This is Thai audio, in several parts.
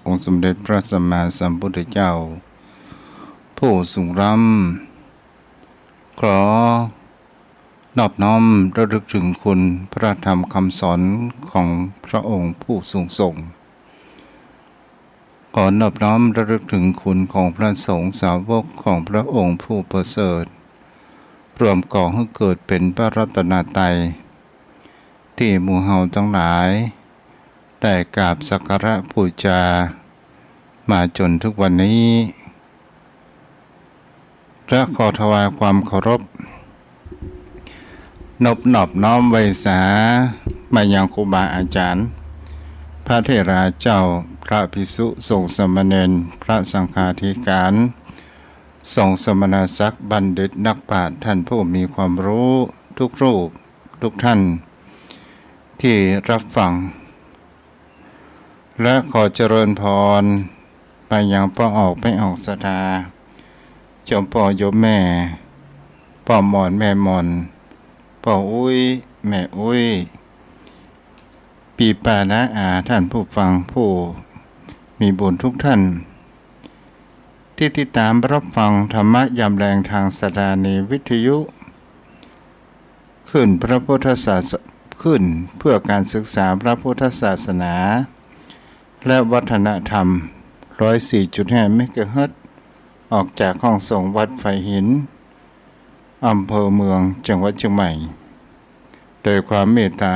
องค์สมเด็จพระสัมมาสัมพุทธเจ้าผู้สูงร่ำขอนอบน้อมระลึกถึงคุณพระธรรมคำสอนของพระองค์ผู้สูงส่งขอนอบน้อมระลึกถึงคุณของพระสงฆ์สาวกของพระองค์ผู้ประเสริฐรวมก่อให้เกิดเป็นพระรัตนตรัยที่หมู่เฮาทั้งหลายได้กราบสักการะบูชามาจนทุกวันนี้และขอถวายความเคารพนอบน้อมไว้สามายังครูบาอาจารย์พระเถราเจ้าพระภิกษุสงฆ์สามเณรพระสังฆาธิการสงฆ์สมณศักดิ์บัณฑิตนักปราชญ์ท่านผู้มีความรู้ทุกรูปทุกท่านที่รับฟังและขอเจริญพรไปยังพ่อออกไม่ออกศรัทธาจอมพ่อโยมแม่พ่อหมอนแม่หมอนพ่ออุ้ยแม่อุ้ยปีปานะอาท่านผู้ฟังผู้มีบุญทุกท่านที่ติดตามรับฟังธรรมะยามแรงทางสถานีวิทยุขึ้นพระพุทธศาสนาขึ้นเพื่อการศึกษาพระพุทธศาสนาและวัฒนธรรม 104.5 เมกะเฮิรตซ์ออกจากห้องส่งวัดไฟหินอำเภอเมืองจังหวัดเชียงใหม่โดยความเมตตา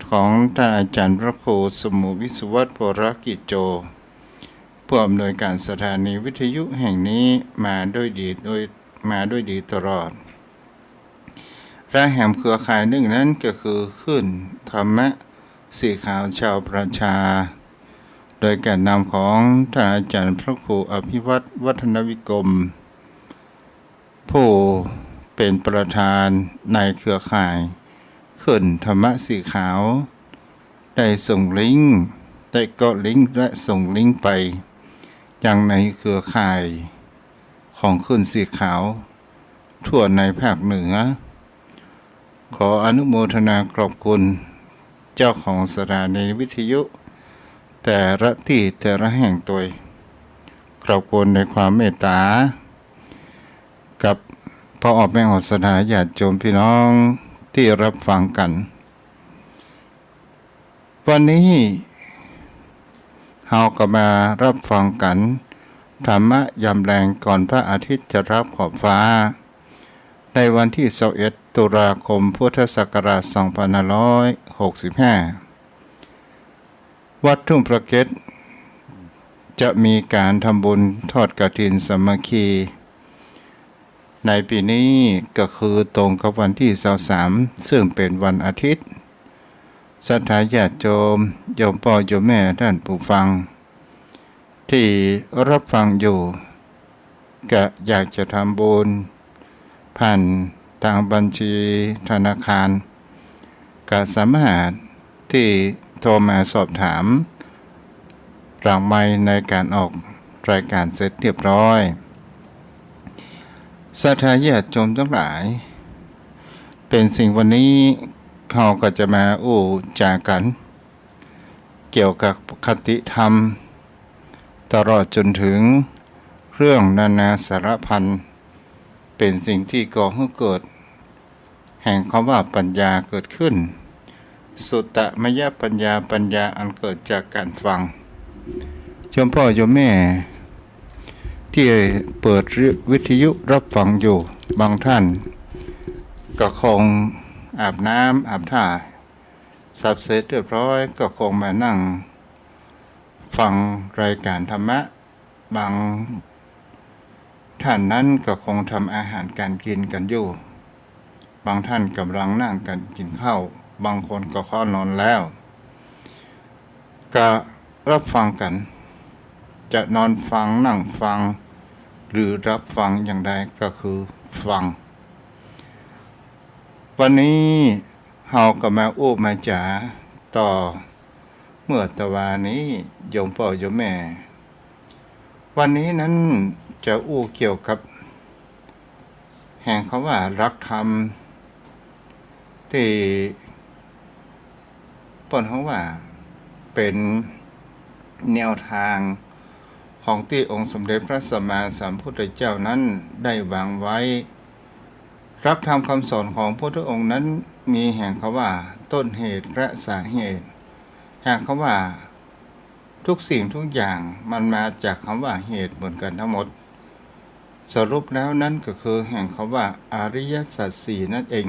ของท่านอาจารย์พระครูสมุวิสุวัฒน์ปรกิจโจผู้อำนวยการสถานีวิทยุแห่งนี้มาด้วยดีตลอดและแห่งเครือข่ายหนึ่งนั้นก็คือขึ้นธรรมะสีขาวชาวประชาโดยการนำของท่านอาจารย์พระครูอภิวัตรวัฒนวิกรมผู้เป็นประธานในเครือข่ายขึ้นธรรมะสีขาวได้ส่งลิงก์ได้ก็ลิงก์และส่งลิงก์ไปยังในเครือข่ายของขึ้นสีขาวทั่วในภาคเหนือขออนุโมทนาขอบคุณเจ้าของสถานีวิทยุแต่ละที่แต่ละแห่งตัวขอบคุณในความเมตตากับพอออกแม่ออกสถาญาติโยมพี่น้องที่รับฟังกันวันนี้เราก็มารับฟังกันธรรมะยามแรงก่อนพระอาทิตย์จะรับขอบฟ้าในวันที่21 ตุลาคมพุทธศักราช 2565 วัดทุ่งประเก็ตจะมีการทำบุญทอดกฐินสามัคคีในปีนี้ก็คือตรงกับวันที่23ซึ่งเป็นวันอาทิตย์ศรัทธาญาติโยมโยมพ่อโยมแม่ท่านผู้ฟังที่รับฟังอยู่ก็อยากจะทำบุญผ่านทางบัญชีธนาคารก็สามารถที่โทรมาสอบถามหลังไมค์ในการออกรายการเสร็จเรียบร้อยศรัทธาญาติโยมทั้งหลายเป็นสิ่งวันนี้เขาก็จะมาจากันเกี่ยวกับคติธรรมตลอดจนถึงเรื่องนานาสารพันเป็นสิ่งที่ก่อให้เกิดแห่งคำว่าปัญญาเกิดขึ้นสุตตมยปัญญาอันเกิดจากการฟังโยมพ่อโยมแม่ที่เปิดวิทยุรับฟังอยู่บางท่านก็คงอาบน้ำอาบท่าสับเสร็จเรียบร้อยก็คงมานั่งฟังรายการธรรมะบางท่านนั้นก็คงทำอาหารการกินกันอยู่บางท่านกำลังนั่งกันกินข้าวบางคนก็เข้านอนแล้วก็รับฟังกันจะนอนฟังนั่งฟังหรือรับฟังอย่างใดก็คือฟังวันนี้เราก็มามาจ๋าต่อเมื่อตะวันนี้โยมพ่อโยมแม่วันนี้นั้นจะเกี่ยวกับแห่งคำว่ารักธรรมที่เปิ้นเขาว่าเป็น แนวทางของที่องค์สมเด็จพระสัมมาสัมพุทธเจ้านั้นได้วางไว้รับธรรมคำสอนของพระพุทธองค์นั้นมีแห่งคำว่าต้นเหตุและสาเหตุแห่งคำว่าทุกสิ่งทุกอย่างมันมาจากคำว่าเหตุเหมือนกันทั้งหมดสรุปแล้วนั้นก็คือแห่งคำว่าอริยสัจสี่นั่นเอง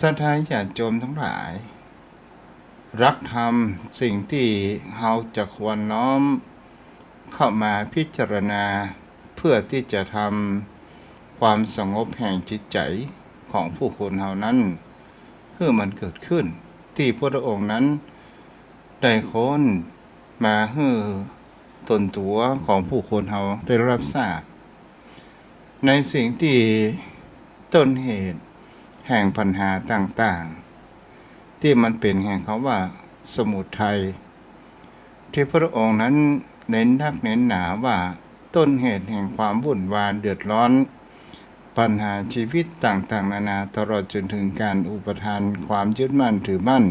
ศรัทธาญาติโยมทั้งหลายรับธรรมสิ่งที่เราจะควรน้อมเข้ามาพิจารณาเพื่อที่จะทำความสงบแห่งจิตใจของผู้คนเหล่านั้นเพื่อมันเกิดขึ้นที่พระองค์นั้นได้ค้นมาให้ตนตัวของผู้คนเราได้รับทราบในสิ่งที่ต้นเหตุแห่งปัญหาต่างๆที่มันเป็นแห่งเขาว่าสมุทัยที่พระองค์นั้นเน้นนักเน้นหนาว่าต้นเหตุแห่งความวุ่นวายเดือดร้อนปัญหาชีวิตต่างๆนานาตลอดจนถึงการอุปทานความยึดมั่นถือมั่น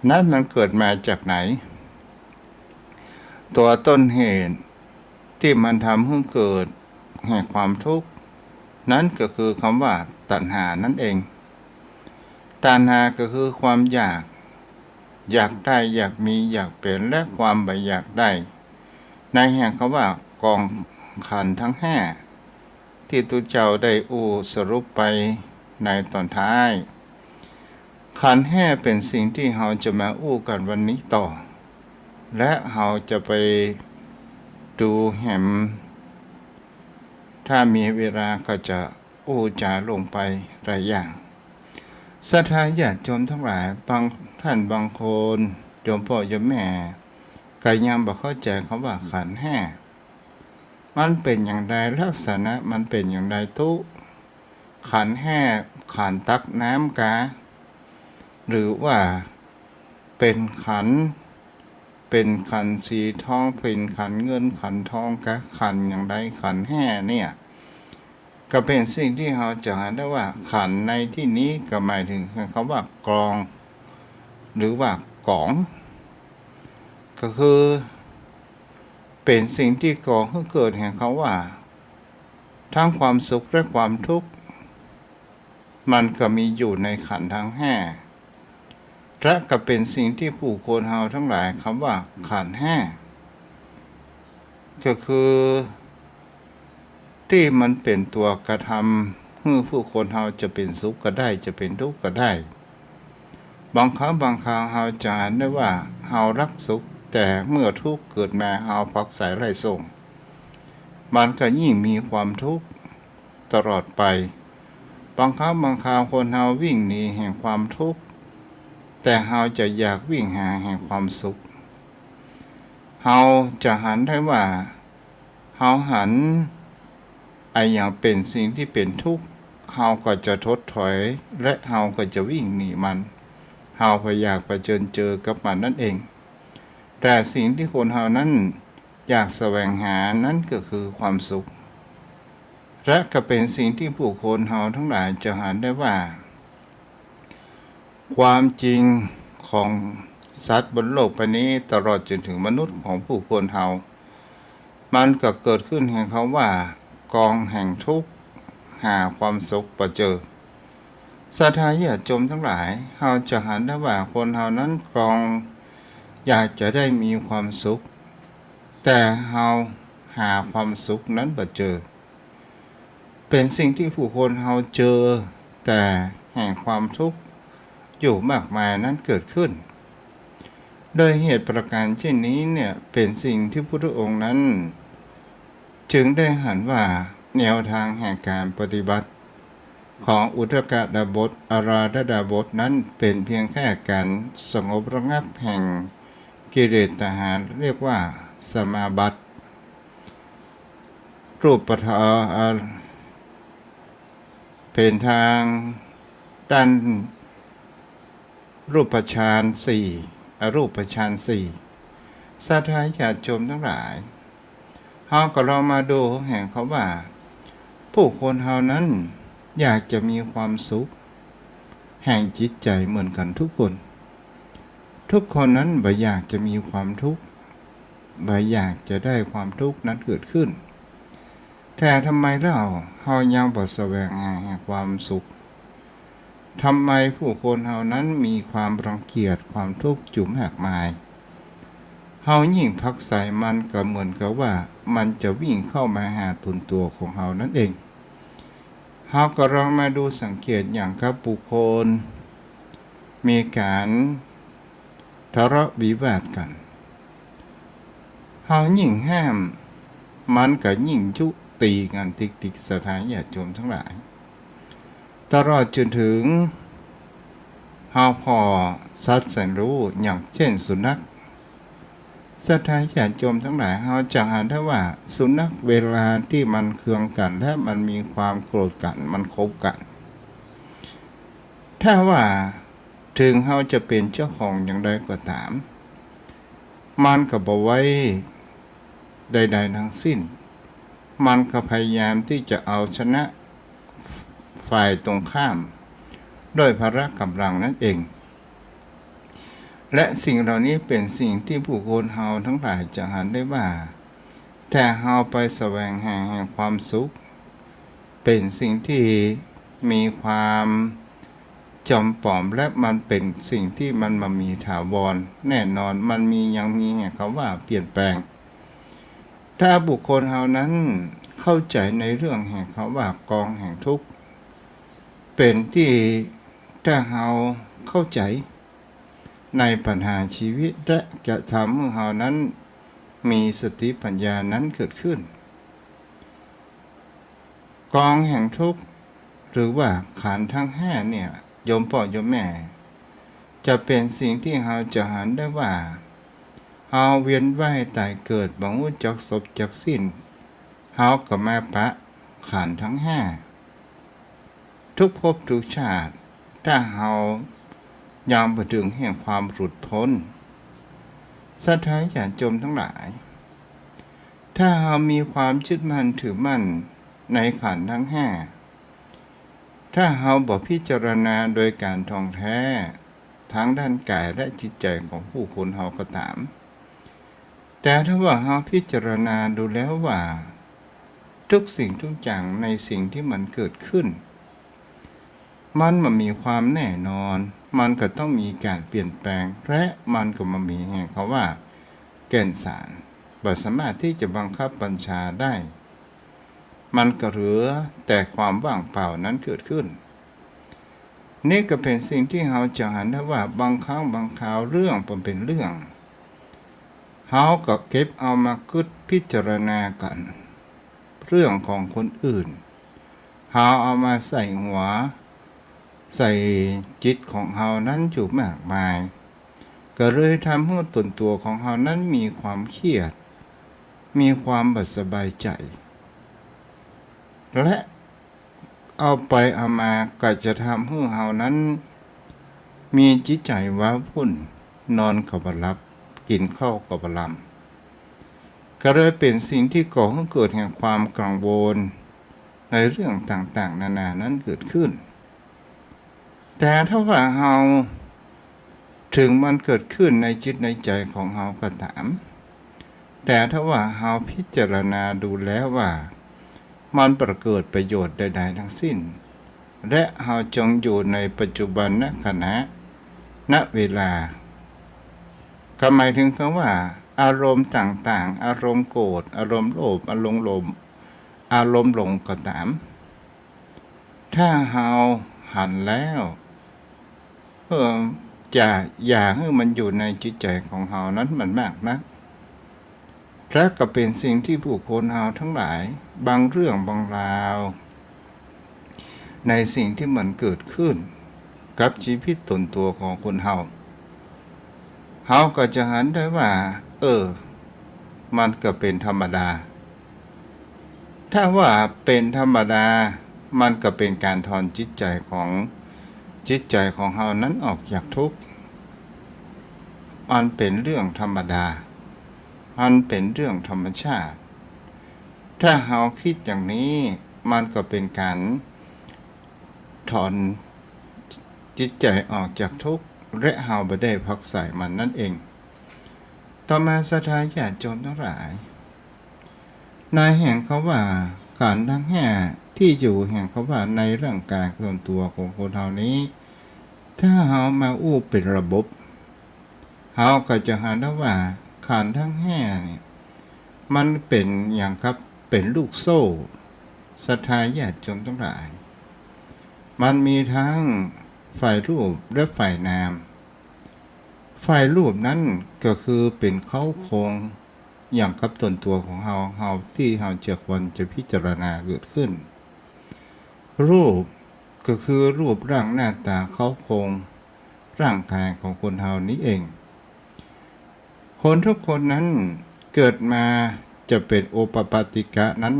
นั้นมันเกิดมาจากไหนตัวต้นเหตุที่มันทำให้เกิดแห่งความทุกข์นั้นก็คือคำว่าตัณหานั่นเองตัณหาก็คือความอยากได้อยากมีอยากเป็นและความไม่อยากได้ในแห่งคำว่ากองขันธ์ทั้งห้าที่ตุเจ้าได้สรุปไปในตอนท้ายขันธ์ห้าเป็นสิ่งที่เราจะมากันวันนี้ต่อและเราจะไปดูแหมถ้ามีเวลาก็จะจาลงไปหลายอย่างศรัทธาญาติโยมทั้งหลายบางท่านบางคนโยมพ่อโยมแม่ก็ยังบ่เข้าใจคำว่าขันธ์ห้ามันเป็นอย่างไรลักษณะมันเป็นอย่างไรตุขันธ์ห้าขันธ์ตักน้ำกาหรือว่าเป็นขันธ์สีทองเป็นขันธ์เงินขันธ์ทองกะขันธ์อย่างไรขันธ์ห้าเนี่ยก็เป็นสิ่งที่เราจะเห็นได้ว่าขันธ์ในที่นี้ก็หมายถึงคำว่ากรองหรือว่ากองก็คือเป็นสิ่งที่ก่อให้เกิดแห่งเขาว่าทั้งความสุขและความทุกข์มันก็มีอยู่ในขันธ์ทั้งห้าและก็เป็นสิ่งที่ผู้คนเราทั้งหลายคำว่าขันธ์ห้าก็คือที่มันเป็นตัวกระทำให้ผู้คนเราจะเป็นสุขก็ได้จะเป็นทุกข์ก็ได้บางครั้งบางคราวเราจะเห็นได้ว่าเรารักสุขแต่เมื่อทุกข์เกิดมาเราผักใส่ไร้ส่งมันก็ยิ่งมีความทุกข์ตลอดไปบางครั้งบางคราวคนเราวิ่งหนีแห่งความทุกข์แต่เราจะอยากวิ่งหาแห่งความสุขเราจะหันได้ว่าเราหันอย่างเป็นสิ่งที่เป็นทุกข์เราก็จะทดถอยและเราก็จะวิ่งหนีมันเราพยายามเจอกับมันนั่นเองแต่สิ่งที่คนเรานั้นอยากแสวงหานั้นก็คือความสุขและก็เป็นสิ่งที่ผู้คนเราทั้งหลายจะหันได้ว่าความจริงของสัตว์บนโลกใบนี้ตลอดจนถึงมนุษย์ของผู้คนเรามันก็เกิดขึ้นแห่งเขาว่ากองแห่งทุกข์หาความสุขประเจอศรัทธาญาติโยมทั้งหลายเราจะหันได้ว่าคนเรานั้นกองอยากจะได้มีความสุขแต่เราหาความสุขนั้นบ่เจอเป็นสิ่งที่ผู้คนเราเจอแต่แห่งความทุกข์อยู่มากมายนั้นเกิดขึ้นโดยเหตุประการเช่นนี้เนี่ยเป็นสิ่งที่พระองค์นั้นจึงได้หันว่าแนวทางแห่งการปฏิบัติของอุทกดาบทอาราธดาบทนั้นเป็นเพียงแค่การสงบระงับแห่งกิเลสตัณหาเรียกว่าสมาบัติรูปธรรมเป็นทางด้านรูปฌานสี่อรูปฌานสี่ศรัทธาญาติโยมทั้งหลายเราก็ลองมาดูแห่งเขาว่าผู้คนเรานั้นอยากจะมีความสุขแห่งจิตใจเหมือนกันทุกคน ทุกคนนั้นบ่อยากจะมีความทุกข์บ่อยากจะได้ความทุกข์นั้นเกิดขึ้นแต่ทำไมเรายังบ่แสวงหาความสุขทำไมผู้คนเฮานั้นมีความรังเกียจความทุกข์จุ่มมากมายเฮายิ่งพักใส่มันก็เหมือนกับว่ามันจะวิ่งเข้ามาหาตนตัวของเฮานั่นเองเฮาก็ลองมาดูสังเกตอย่างกับบุคคลมีการทะเลาะวิวาทกันเฮายิ่งห้ามมันก็ยิ่งยุตีกันติกสถานญาติโยมทั้งหลายตลอดจนถึงเฮาพอสัตว์แสนรู้อย่างเช่นสุนัขสถานญาติโยมทั้งหลายเฮาจะอ่านได้ว่าสุนัขเวลาที่มันเคืองกันและมันมีความโกรธกันมันคบกันถ้าว่าถึงเฮาจะเป็นเจ้าของอย่างใดก็ตามมันก็บ่ไว้ใดๆทั้งสิ้นมันก็พยายามที่จะเอาชนะฝ่ายตรงข้ามด้วยพละกำลังนั่นเองและสิ่งเหล่านี้เป็นสิ่งที่ผู้คนเฮาทั้งหลายจะหันได้ว่าแต่เฮาไปแสวงหาความสุขเป็นสิ่งที่มีความจำปอมและมันเป็นสิ่งที่มันมามีถาวรแน่นอนมันยังมีคำว่าเปลี่ยนแปลงถ้าบุคคลเฮานั้นเข้าใจในเรื่องแห่งคำว่ากองแห่งทุกข์เป็นที่ถ้าเฮาเข้าใจในปัญหาชีวิตและจะทำให้เฮานั้นมีสติปัญญานั้นเกิดขึ้นกองแห่งทุกข์หรือว่าขันธ์ทั้งห้าเนี่ยโยมพ่อโยมแม่จะเป็นสิ่งที่เฮาจะหันได้ว่าเฮาเวียนว่ายตายเกิดบ่รู้จักจบจักสิ้นเฮาก็มาปะขันธ์ทั้งห้าทุกภพทุกชาติถ้าเฮายังบ่ถึงแห่งความหลุดพ้นสัทธาญาติโยมทั้งหลายถ้าเฮามีความยึดมั่นถือมั่นในขันธ์ทั้งห้าถ้าเฮาบ่พิจารณาโดยการท่องแท้ทั้งด้านกายและจิตใจของผู้คนเฮาก็ตามแต่ถ้าว่าเฮาพิจารณาดูแล้วว่าทุกสิ่งทุกอย่างในสิ่งที่มันเกิดขึ้นมันมีความแน่นอนมันก็ต้องมีการเปลี่ยนแปลงและมันก็มีแห่งเขาว่าแก่นสารบ่สามารถที่จะบังคับบัญชาได้มันก็เหลือแต่ความว่างเปล่านั้นเกิดขึ้นนี่ก็เป็นสิ่งที่เราจะเห็นได้ว่าบางครั้งบางคราวเรื่องเป็นเรื่องเราก็เก็บเอามาคิดพิจารณากันเรื่องของคนอื่นเราเอามาใส่หัวใส่จิตของเรานั้นอยู่มากมายก็เลยทำให้ตนตัวของเรานั้นมีความเครียดมีความบ่สบายใจและเอาไปเอามาก็จะทำให้เรานั้นมีจิตใจว้าวุ่นนอนก็บ่หลับกินข้าวก็บ่ลำก็เลยเป็นสิ่งที่ก่อให้เกิดแห่งความกังวลในเรื่องต่างๆนานานั้นเกิดขึ้นแต่ถ้าว่าเราถึงมันเกิดขึ้นในจิตในใจของเราก็ตามแต่ถ้าว่าเราพิจารณาดูแล้วว่ามันประเกิดประโยชน์ใดๆทั้งสิ้นและเราจงอยู่ในปัจจุบันณขณะณเวลาก็หมายถึงคำว่าอารมณ์ต่างๆอารมณ์โกรธอารมณ์โลภอารมณ์อารมณ์หลงก็ตามถ้าเราหันแล้วจะอย่าให้มันอยู่ในจิตใจของเรานั้นมันมากนักและก็เป็นสิ่งที่ผู้คนเราทั้งหลายบางเรื่องบางราวในสิ่งที่มันเกิดขึ้นกับชีวิตตนตัวของคนเราก็จะหันได้ว่ามันก็เป็นธรรมดาถ้าว่าเป็นธรรมดามันก็เป็นการถอนจิตใจของเรานั้นออกจากทุกข์มันเป็นเรื่องธรรมดามันเป็นเรื่องธรรมชาติถ้าเราคิดอย่างนี้มันก็เป็นการถอนจิตใจออกจากทุกข์ และเฮาบ่ได้พักใส่มันนั่นเองต่อมาศรัทธาญาติโยมทั้งหลายนายแห่งเขาว่าการทั้งแห่ที่อยู่แห่งเขาว่าในร่างกายส่วนตัวของคนเฮานี้ถ้าเฮามาอู้เป็นระบบเฮาก็จะหาได้ว่าขันธ์ทั้งแห่เนี่ยมันเป็นอย่างครับเป็นลูกโซ่ศรัทธาญาติโยมทั้งหลายมันมีทั้งฝ่ายรูปและฝ่ายนามฝ่ายรูปนั้นก็คือเป็นเข้าโครงอย่างกับตนตัวของเฮาที่เฮาจะควรจะพิจารณาเกิดขึ้นรูปก็คือรูปร่างหน้าตาเข้าโครงร่างกายของคนเฮานี้เองคนทุกคนนั้นเกิดมาจะเป็นโอปปาติกะนั้น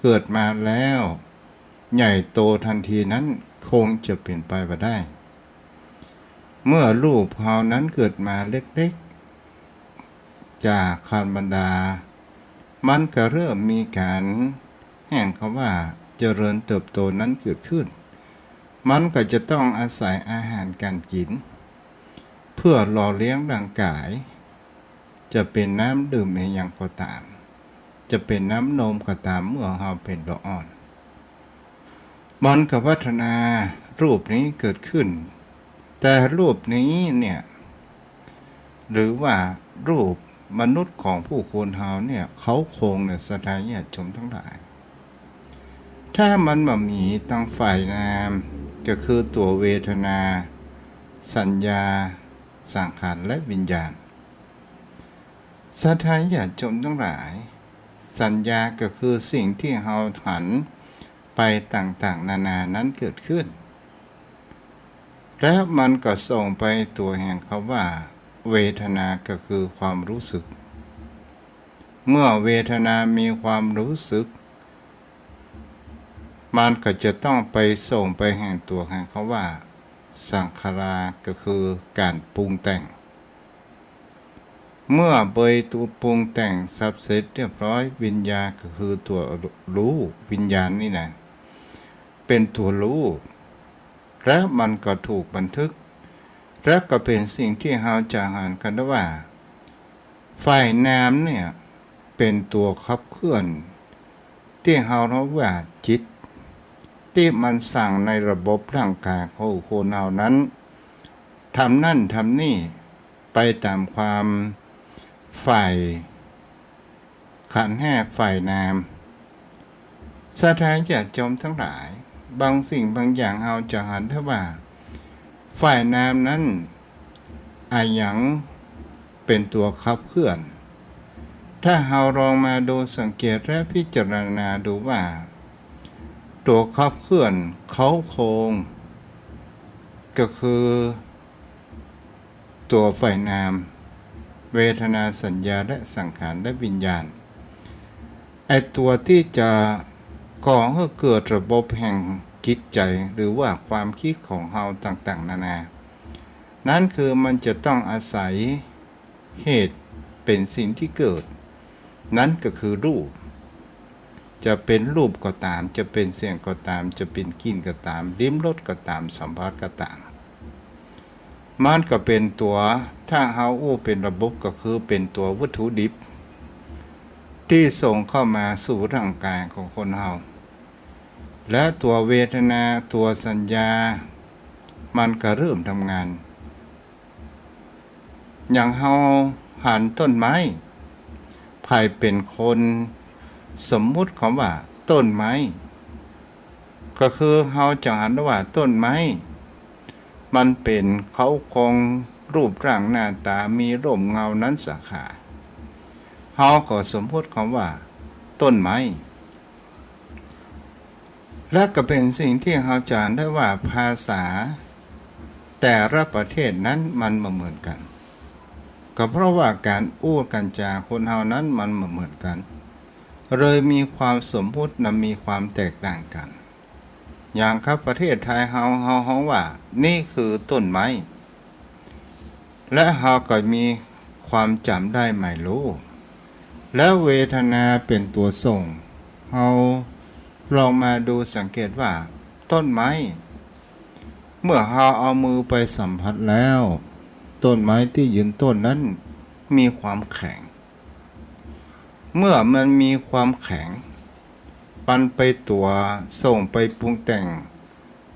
เกิดมาแล้วใหญ่โตทันทีนั้นคงจะเปลี่ยนไปบ่ได้เมื่อรูปเฮานั้นเกิดมาเล็กๆจากคารบรรดามันก็เริ่มมีการแห่งคำว่าเจริญเติบโตนั้นเกิดขึ้นมันก็จะต้องอาศัยอาหารการกินเพื่อหล่อเลี้ยงร่างกายจะเป็นน้ำดื่มเองอย่างก็ตามจะเป็นน้ำนมก็ตามเมื่อเฮาเป็นดอกอ่อนมันก็พัฒนารูปนี้เกิดขึ้นแต่รูปนี้เนี่ยหรือว่ารูปมนุษย์ของผู้คนเฮาเนี่ยเขาคงเนี่ยศรัทธาญาติโยมทั้งหลายถ้ามันบ่มีตั้งฝ่ายนามก็คือตัวเวทนาสัญญาสังขารและวิญญาณศรัทธาญาติโยมทั้งหลายสัญญาก็คือสิ่งที่เฮาหันไปต่างๆนานานั้นเกิดขึ้นแล้วมันก็ส่งไปตัวแห่งคำว่าเวทนาก็คือความรู้สึกเมื่อเวทนามีความรู้สึกมันก็จะต้องไปส่งไปแห่งตัวแห่งคำว่าสังขาราก็คือการปรุงแต่งเมื่อเบยตัวปรุงแต่งสับเสร็จเรียบร้อยวิญญาณก็คือตัวรู้วิญญาณนี่นะเป็นตัวรู้และมันก็ถูกบันทึกและก็เป็นสิ่งที่เราจะอ่านกันว่าฝ่ายนามเนี่ยเป็นตัวขับเคลื่อนที่เราเรียกว่าจิตที่มันสั่งในระบบร่างกายของคนเรานั้นทำนั่นทำนี่ไปตามความฝ่ายขันธ์ห้าฝ่ายนามศรัทธาญาติโยมทั้งหลายบางสิ่งบางอย่างเราจะเห็นได้ว่าฝ่ายนามนั้นอาหยังเป็นตัวขับเคลื่อนถ้าเราลองมาดูสังเกตและพิจารณาดูว่าตัวขับเคลื่อนเขาโครงก็คือตัวฝ่ายนามเวทนาสัญญาและสังขารและวิญญาณไอตัวที่จะก่อให้เกิดระบบแห่งจิตใจหรือว่าความคิดของเราต่างๆนานานั่นคือมันจะต้องอาศัยเหตุเป็นสิ่งที่เกิดนั่นก็คือรูปจะเป็นรูปก็ตามจะเป็นเสียงก็ตามจะเป็นกลิ่นก็ตามลิ้มรสก็ตามสัมผัสก็ตามมันก็เป็นตัวถ้าเฮาอู้เป็นระบบก็คือเป็นตัววัตถุดิบที่ส่งเข้ามาสู่ร่างกายของคนเฮาและตัวเวทนาตัวสัญญามันก็เริ่มทำงานอย่างเฮาหันต้นไม้ใครเป็นคนสมมุติคำว่าต้นไม้ก็คือเฮาจะหันว่าต้นไม้มันเป็นเขาคงรูปร่างหน้าตามีร่มเงานั้นสาขาเฮาก็สมมุติคำว่าต้นไม้และก็เป็นสิ่งที่เฮาจานได้ว่าภาษาแต่ละประเทศนั้นมันไม่เหมือนกันก็เพราะว่าการอู้กันจาคนเฮานั้นมันไม่เหมือนกันเลยมีความสมมุติและมีความแตกต่างกันอย่างครับประเทศไทยเฮาว่านี่คือต้นไม้และเฮาก็มีความจำได้ไม่รู้แล้วเวทนาเป็นตัวส่งเฮาลองมาดูสังเกตว่าต้นไม้ เมื่อเฮาเอามือไปสัมผัสแล้วต้นไม้ที่ยืนต้นนั้นมีความแข็งเมื่อมันมีความแข็งปันไปตัวส่งไปปรุงแต่ง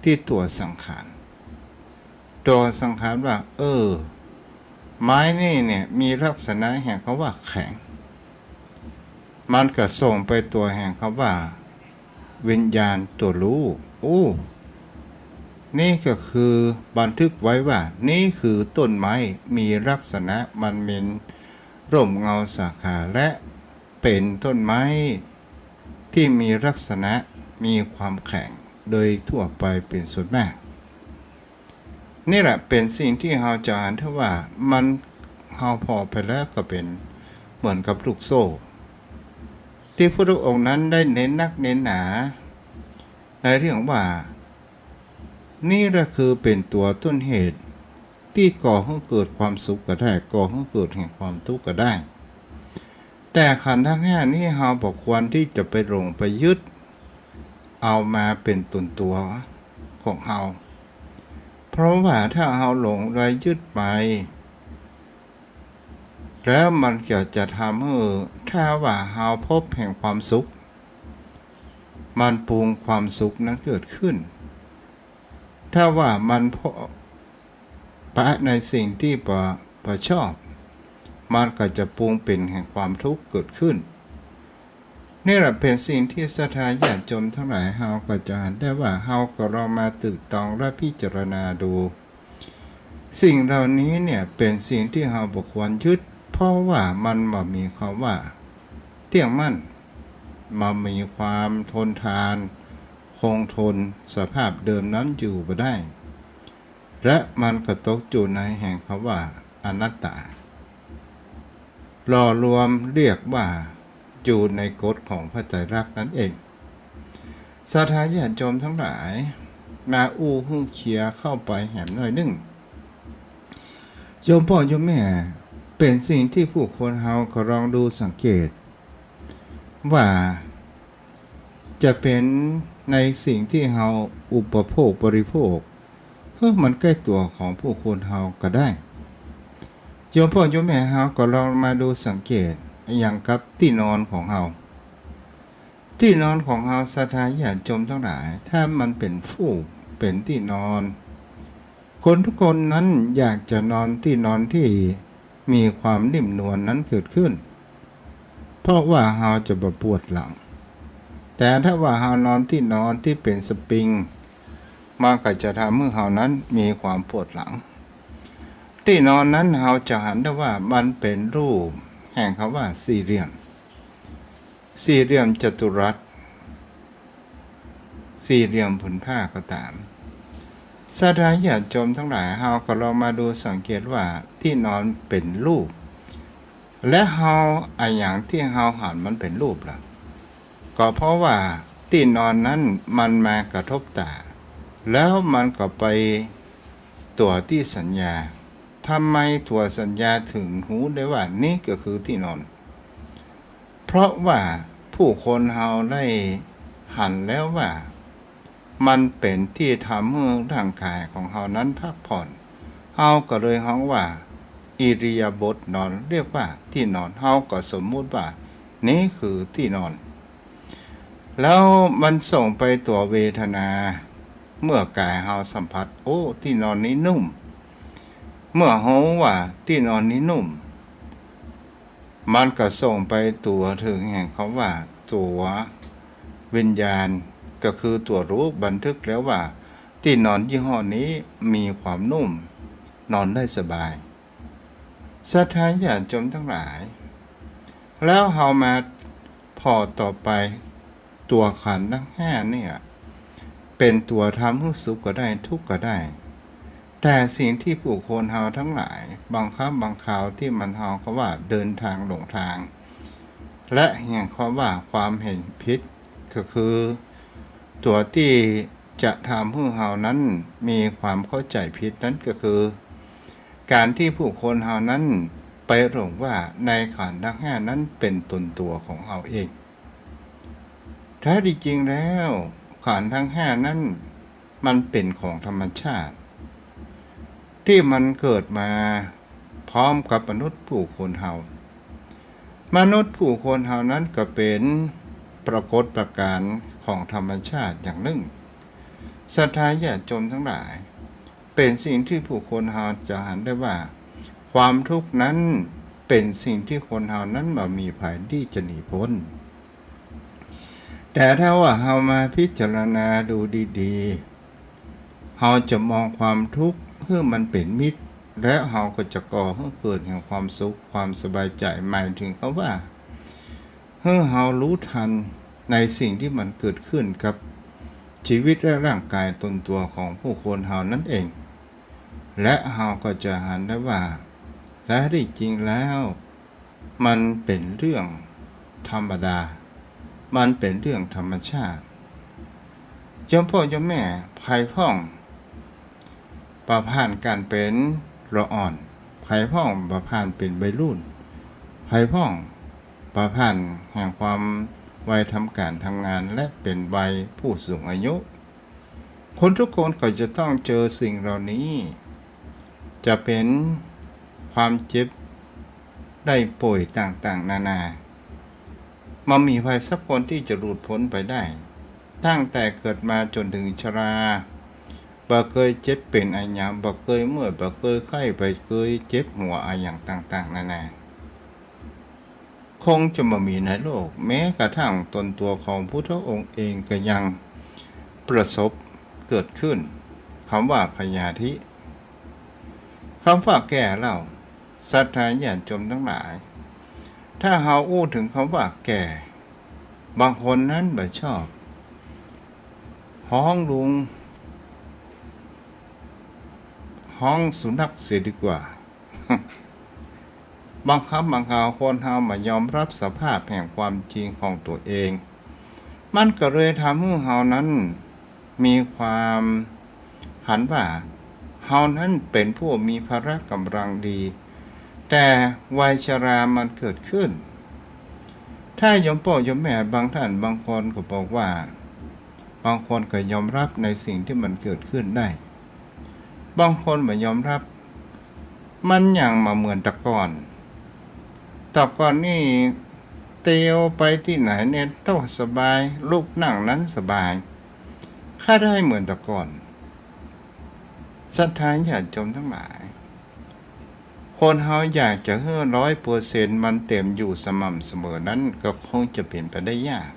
ที่ตัวสังขารตัวสังขารว่าไม้นี่เนี่ยมีลักษณะแห่งคำว่าแข็งมันก็ส่งไปตัวแห่งคำว่าวิญญาณตัวรู้นี่ก็คือบันทึกไว้ว่านี่คือต้นไม้มีลักษณะมันเป็นร่มเงาสาขาและเป็นต้นไม้ที่มีลักษณะมีความแข็งโดยทั่วไปเป็นส่วนมากนี่แหละเป็นสิ่งที่เราจะอ่านถ้าว่ามันเราพอไปแล้วก็เป็นเหมือนกับลูกโซ่ที่พระองค์นั้นได้เน้นนักเน้นหนาในเรื่องว่านี่แหละคือเป็นตัวต้นเหตุที่ก่อให้เกิดความสุขก็ได้ก่อให้เกิดแห่งความทุกข์ก็ได้แต่ขันธ์ทั้งห้านี้เราบอกควรที่จะไปหลงไปยึดเอามาเป็นตนตัวของเราเพราะว่าถ้าเราหลงไปยึดไปแล้วมันจะทำให้ถ้าว่าเราพบแห่งความสุขมันปรุงความสุขนั้นเกิดขึ้นถ้าว่ามันปะในสิ่งที่ประชอบมันก็จะปรุงเป็นแห่งความทุกข์เกิดขึ้นนี่แหละเป็นสิ่งที่ศรัทธาญาติโยมทั้งหลายเฮาก็จะเห็นได้ว่าเฮาก็ลองมาตึกตองและพิจารณาดูสิ่งเหล่านี้เนี่ยเป็นสิ่งที่เฮาบ่ควรยึดเพราะว่ามันบ่มีคำว่าเที่ยงมั่นมันมีความทนทานคงทนสภาพเดิมนั้นอยู่บ่ได้และมันก็ตกอยู่ในแห่งคำว่าอนัตตาหล่อรวมเรียกว่าอยู่ในกฎของพระไตรลักษณ์นั่นเองศรัทธาญาติโยมทั้งหลายมาฮึ่งเคลียเข้าไปแหมหน่อยนึงโยมพ่อโยมแม่เป็นสิ่งที่ผู้คนเฮาก็ลองดูสังเกตว่าจะเป็นในสิ่งที่เฮาอุปโภคบริโภคมันใกล้ตัวของผู้คนเฮาก็ได้โยมพ่อโยมแม่เฮาก็ลองมาดูสังเกตอย่างกับที่นอนของเฮาที่นอนของเฮาศรัทธาญาติโยมทั้งหลายถ้ามันเป็นฟูกเป็นที่นอนคนทุกคนนั้นอยากจะนอนที่นอนที่มีความนิ่มนวลนั้นเกิดขึ้นเพราะว่าเฮาจะบ่ปวดหลังแต่ถ้าว่าเฮานอนที่นอนที่เป็นสปริงมันก็จะทำให้เฮานั้นมีความปวดหลังที่นอนนั้นเฮาจะเห็นได้ว่ามันเป็นรูปแห่งคำว่าสี่เหลี่ยมจัตุรัสสี่เหลี่ยมผืนผ้าก็ตามศรัทธาญาติโยมทั้งหลายเฮาก็ลองมาดูสังเกตว่าที่นอนเป็นรูปและเฮาอย่างที่เฮาหันมันเป็นรูปล่ะก็เพราะว่าที่นอนนั้นมันมากระทบตาแล้วมันก็ไปตัวที่สัญญาทำไมตัวสัญญาถึงหูได้ว่านี่ก็คือที่นอนเพราะว่าผู้คนเฮาได้หันแล้วว่ามันเป็นที่ทำให้ร่างกายของเฮานั้นพักผ่อนเฮาก็เลยฮ้องว่าอิริยาบถนอนเรียกว่าที่นอนเฮาก็สมมุติว่านี่คือที่นอนแล้วมันส่งไปตัวเวทนาเมื่อกายเฮาสัมผัสที่นอนนี้นุ่มเมื่อเฮาว่าที่นอนนี้นุ่มมันก็ส่งไปตัวถึงแห่งคำว่าตัววิญญาณก็คือตัวรู้บันทึกแล้วว่าที่นอนยี่ห้อนี้มีความนุ่มนอนได้สบายศรัทธาญาติโยมทั้งหลายแล้วเฮามาพอต่อไปตัวขันธ์ทั้งห้าเนี่ยเป็นตัวทำให้สุขก็ได้ทุกข์ก็ได้แต่สิ่งที่ผู้คนเฮาทั้งหลายบางครั้งบางคราวที่มันเฮาก็ว่าเดินทางหลงทางและอย่างเขาว่าความเห็นผิดก็คือตัวที่จะทำให้เฮานั้นมีความเข้าใจผิดนั้นก็คือการที่ผู้คนเฮานั้นไปหลงว่าในขันธ์ทั้งห้านั้นเป็นตนตัวของเฮาเองแท้จริงแล้วขันธ์ทั้งห้านั้น มันเป็นของธรรมชาติ ที่มันเกิดมาพร้อมกับมนุษย์ผู้คนเฮามนุษย์ผู้คนเฮานั้นก็เป็นปรากฏการณ์ของธรรมชาติอย่างหนึ่งศรัทธาญาติโยมทั้งหลายเป็นสิ่งที่ผู้คนเฮาจะเห็นได้ว่าความทุกข์นั้นเป็นสิ่งที่คนเฮานั้นบ่มีภัยที่จะหนีพ้นแต่ถ้าว่าเฮามาพิจารณาดูดีๆเฮาจะมองความทุกข์เพื่อมันเป็นมิตรและเฮาก็จะก่อให้เกิดแห่งความสุขความสบายใจหมายถึงเขาว่าเมื่อเฮารู้ทันในสิ่งที่มันเกิดขึ้นกับชีวิตและร่างกายตนตัวของผู้คนเฮานั่นเองและเฮาก็จะเห็นได้ว่าและที่จริงแล้วมันเป็นเรื่องธรรมดามันเป็นเรื่องธรรมชาติเจ้าพ่อเจ้าแม่ภายพ้องประผ่านการเป็นละอ่อนภายพ้องประผ่านเป็นวัยรุ่นภายพ้องประผ่านแห่งความวัยทำการทำงานและเป็นวัยผู้สูงอายุคนทุกคนก็จะต้องเจอสิ่งเหล่านี้จะเป็นความเจ็บได้ป่วยต่างๆนานามันมีใครสักคนที่จะหลุดพ้นไปได้ตั้งแต่เกิดมาจนถึงชราบ่เคยเจ็บเป็นอะไรอย่างบ่เคยเมื่อยบ่เคยไข้บ่เคยเจ็บหัวอะไรอย่างต่างๆนานาคงจะไม่มีในโลกแม้กระทั่งตนตัวของพุทธองค์เองก็ยังประสบเกิดขึ้นคำว่าพยาธิคำว่าแก่เล่าศรัทธาญาติโยมทั้งหลายถ้าเฮาอู้ถึงคำว่าแก่บางคนนั้นบ่ชอบห้องลุงห้องสุนัขเสียดีกว่า บางคำบางคราวคนเฮาไม่ยอมรับสภาพแห่งความจริงของตัวเองมันก็เลยทำให้เฮานั้นมีความหันว่าเฮานั้นเป็นผู้มีพละกำลังดีแต่วัยชรามันเกิดขึ้นถ้าโยมพ่อโยมแม่บางท่านบางคนก็บอกว่าบางคนก็ยอมรับในสิ่งที่มันเกิดขึ้นได้บางคนไม่ยอมรับมันอย่างมาเหมือนแต่ก่อนนี่เตียวไปที่ไหนเนี่ยต้องสบายลูกนั่งนั้นสบายข้าได้เหมือนแต่ก่อนศรัทธาญาติโยมทั้งหลายคนเฮาอยากจะให้100%มันเต็มอยู่สม่ำเสมอนั้นก็คงจะเป็นไปได้ยาก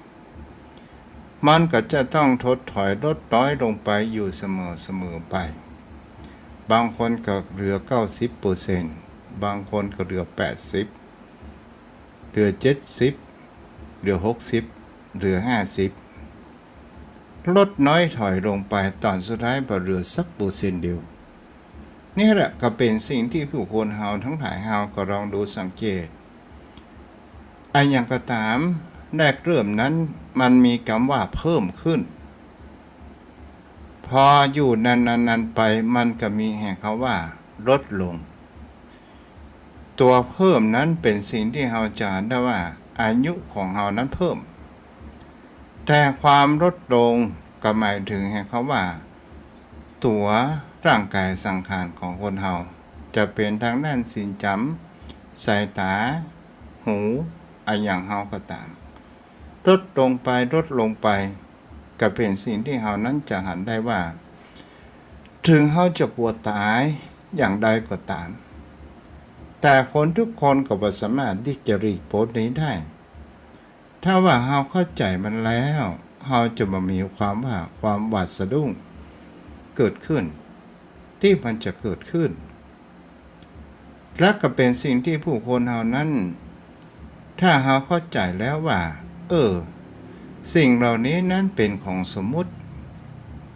มันก็จะต้องถดถอยลดน้อยลงไปอยู่เสมอไปบางคนก็เหลือ 90% บางคนก็เหลือ 80%เหลือ 70%เหลือ 60%เหลือ 50%ลดน้อยถอยลงไปตอนสุดท้ายเหลือสัก%เดียวนี่แหละก็เป็นสิ่งที่ผู้คนเฮาทั้งหลายเฮาก็ลองดูสังเกตอย่างก็ตามแรกเริ่มนั้นมันมีคำว่าเพิ่มขึ้นพออยู่นานๆไปมันก็มีแห่งคำว่าลดลงตัวเพิ่มนั้นเป็นสิ่งที่เฮาจะเห็นได้ว่าอายุของเฮานั้นเพิ่มแต่ความลดลงก็หมายถึงแห่งคำว่าตัวร่างกายสังขารของคนเฮาจะเป็นทางด้านสินจำสายตาหูอย่างเฮาก็ตามลดลงไปก็เป็นสิ่งที่เฮานั้นจะเห็นได้ว่าถึงเฮาจะกลัวตายอย่างใดก็ตามแต่คนทุกคนก็บ่สามารถที่จะหลีกพ้นนี้ได้ถ้าว่าเฮาเข้าใจมันแล้วเฮาจะบ่มีความหวาดสะดุ้งเกิดขึ้นที่มันจะเกิดขึ้นและก็เป็นสิ่งที่ผู้คนเฮานั้นถ้าเฮาเข้าใจแล้วว่าสิ่งเหล่านี้นั้นเป็นของสมมุติ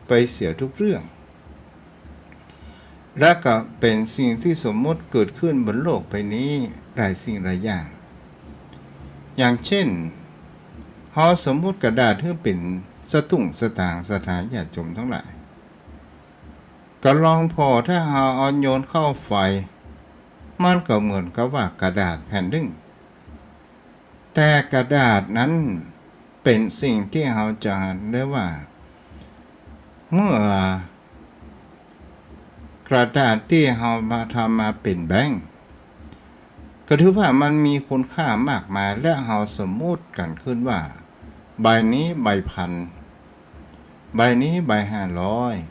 ไปเสียทุกเรื่องและก็เป็นสิ่งที่สมมุติเกิดขึ้นบนโลกใบนี้หลายสิ่งหลายอย่างเช่นเฮาสมมุติกระดาษที่เป็นสตุ้งสตางค์สถานญาติโยมทั้งหลายก็ลองพอถ้าเฮาเอาโยนเข้าไฟมันก็เหมือนกับว่ากระดาษแผ่นหนึ่งแต่กระดาษนั้นเป็นสิ่งที่เฮาจะเรียกว่า เมื่อกระดาษที่เรามาทำมาเป็นแบงก์ก็ถือว่ามันมีคุณค่ามากมายและเราสมมุติกันขึ้นว่าใบนี้ใบพันใบนี้ใบ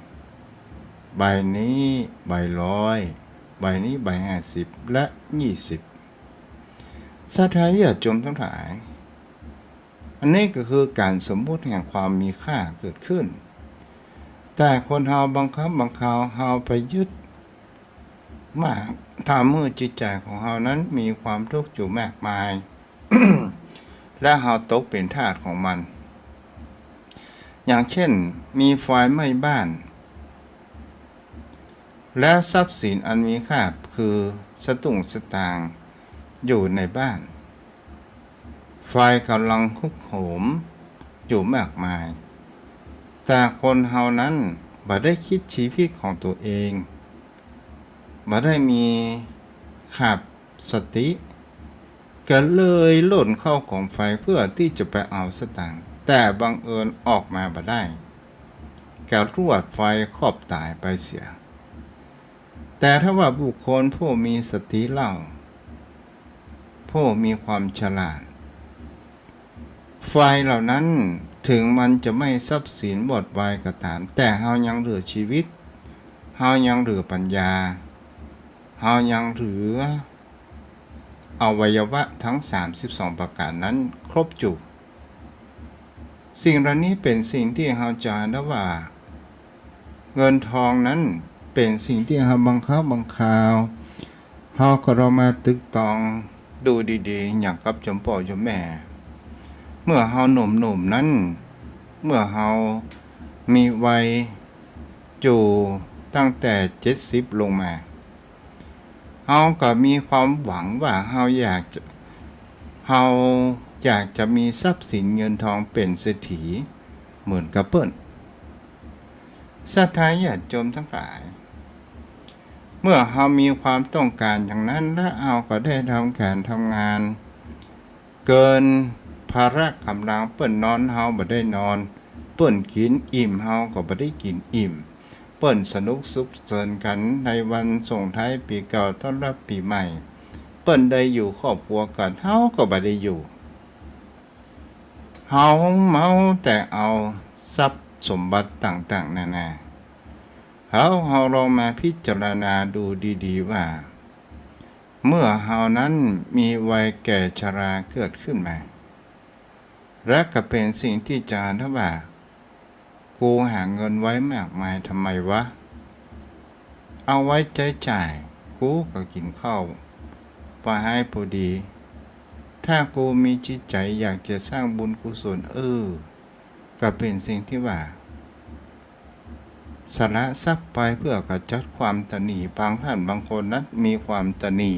500ใบนี้ใบ100ใบนี้ใบ50และ20ศรัทธาญาติโยมทั้งหลายอันนี้ก็คือการสมมุติแห่งความมีค่าเกิดขึ้นแต่คนเฮาบางครั้งบางคราวเฮาไปยึดมากทำให้จิตใจของเฮานั้นมีความทุกข์อยู่มากมาย และเฮาตกเป็นทาสของมัน อย่างเช่นมีไฟไหม้บ้านและทรัพย์สินอันมีค่าคือสตุ้งสตางค์อยู่ในบ้านไฟกำลังคุกโหมอยู่มากมายแต่คนเฮานั้นบ่ได้คิดชีวิตของตัวเองบ่ได้มีขาดสติก็เลยหล่นเข้ากองไฟเพื่อที่จะไปเอาสตางค์แต่บังเอิญออกมาบ่ได้ก็รวดไฟครอบตายไปเสียแต่ถ้าว่าบุคคลผู้มีสติเล่าผู้มีความฉลาดไฟเหล่านั้นถึงมันจะไม่ทรัพย์สินหมดไวก็ตามแต่เฮายังเหลือชีวิตเฮายังเหลือปัญญาเฮายังเหลืออวัยวะทั้ง32ประการนั้นครบจุสิ่งเหล่านี้เป็นสิ่งที่เฮาจะได้ว่าเงินทองนั้นเป็นสิ่งที่เฮาบังคับบางคราวเฮาก็เรามาตึกตองดูดีๆอย่างกับจมพ่อจมแม่เมื่อเฮาหนุ่มๆนั้นเมื่อเฮามีวัยอยู่ตั้งแต่70ลงมาเฮาก็มีความหวังว่าเฮาอยากจะมีทรัพย์สินเงินทองเป็นเศรษฐีเหมือนกับเปิ้นศรัทธาญาติโยมทั้งหลายเมื่อเฮามีความต้องการอย่างนั้นและเฮาก็ได้ทำการทำงานเกินภาระกำลังเปิ้นนอนเฮาบ่ได้นอนเปิ้นกินอิ่มเฮาก็บ่ได้กินอิ่มเปิ้นสนุกสุขเสริญกันในวันส่งท้ายปีเก่าต้อนรับปีใหม่เปิ้นได้อยู่ครอบครัวกันเฮาก็บ่ได้อยู่เฮาเมาแต่เอาทรัพย์สมบัติต่างๆนานาเฮาลองมาพิจารณาดูดีๆว่าเมื่อเฮานั้นมีวัยแก่ชราเกิดขึ้นมาและก็เป็นสิ่งที่จารย์ว่ากูหาเงินไว้มากมายทำไมวะเอาไว้ใช้จ่ายกูก็กินข้าวไปให้พอดีถ้ากูมีจิตใจอยากจะสร้างบุญกุศลก็เป็นสิ่งที่ว่าสละทรัพย์ไปเพื่อกระจัดความตนีบางท่านบางคนนั้นมีความตนี